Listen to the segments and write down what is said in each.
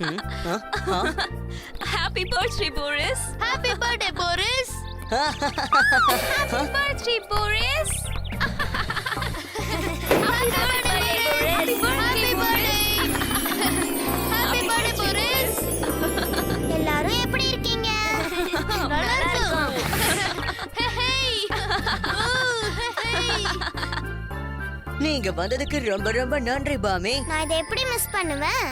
Happy birthday, Boris. Happy birthday, Boris. Happy birthday, Boris. Happy birthday, Boris. எல்லாரும் எப்படி இருக்கீங்க? நல்லா இருக்கோம். நீங்க வந்ததுக்கு ரொம்ப ரொம்ப நன்றி பாமி. நான் இதை எப்படி மிஸ் பண்ணுவேன்?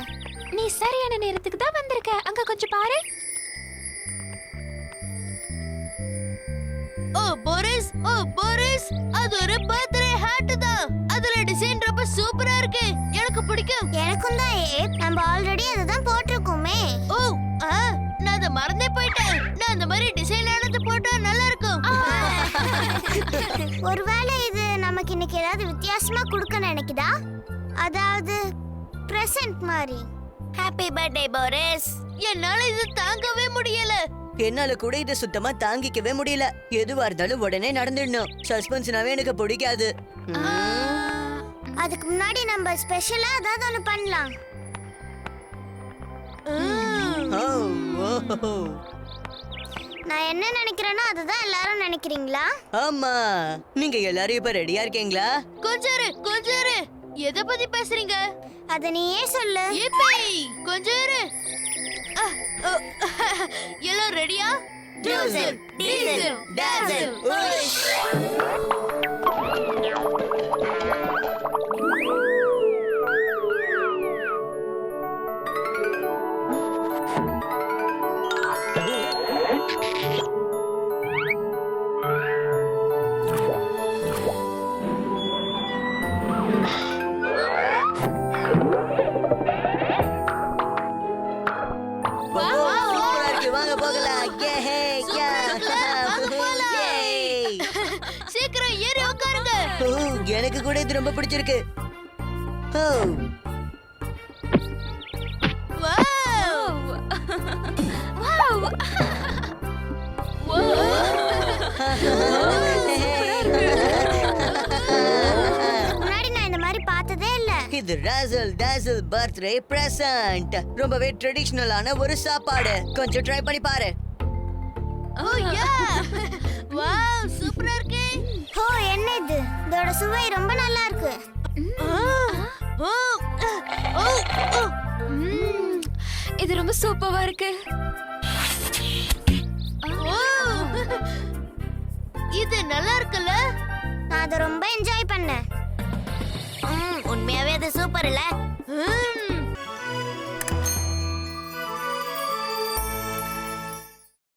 நீ சரியான நேரத்துக்கு தான் வந்திருக்க. அங்க கொஞ்சம் பாரு. ஓ போரிஸ், அது ஒரு பர்த்டே ஹேட் தான். அதுல டிசைன் ரொம்ப சூப்பரா இருக்கு. எனக்கு பிடிக்கும். எனக்கும் தான். நம்ம ஆல்ரெடி அத தான் போட்டுருக்கோமே. ஓ நான் அத மறந்தே போயிட்டேன். நான் அந்த மாதிரி டிசைன் ஆனது போட்டா நல்லா இருக்கும். ஒருவேளை இது நமக்கு இன்னைக்கு ஏதாவது வித்தியாசமா கொடுக்க நினைக்குதா? அதாவது பிரசன்ட் மாதிரி. Happy birthday Boris. என்னால இது தாங்கவே முடியல. என்னால கூட இதை சுத்தமா தாங்கிக்கவே முடியல. எதுவா இருந்தாலும் உடனே நடந்துடணும். சஸ்பென்ஸ்னாவே எனக்கு பிடிக்காது. அதுக்கு முன்னாடி நம்ம ஸ்பெஷலா ஏதாவது ஒண்ணு பண்ணலாம். நான் என்ன நினைக்கிறேனோ அதுதான் எல்லாரும் நினைக்கிறீங்களா? ஆமா, நீங்க எல்லாரும் இப்ப ரெடியா இருக்கீங்களா? கொஞ்சம் இரு. எதை பத்தி பேசுறீங்க? அத நீயே சொல்லு. கொஞ்சம் இரு. எல்லாம் ரெடியா? டூசல் டீசல் டாசல் புஷ். வாங்க போகலாம். சீக்கிரம் ஏறி உட்காருங்க. எனக்கு கூட இது ரொம்ப பிடிச்சிருக்கு. முன்னாடி நான் இந்த மாதிரி பார்த்ததே இல்ல. இது ராசல் டாசல் பர்த்டே பிரசன்ட். ரொம்பவே ட்ரெடிஷனலான ஒரு சாப்பாடு. கொஞ்சம் ட்ரை பண்ணி பாரு. ஓ யா, வாவ், சூப்பரா இருக்கு. ஓ என்ன இது? இதோட சுவை ரொம்ப நல்லா இருக்கு. இது ரொம்ப சூப்பரா இருக்கு. இது நல்லா இருக்குல்ல? நான் அதை ரொம்ப என்ஜாய் பண்ணேன். உண்மையாவே அது சூப்பர் இல்ல?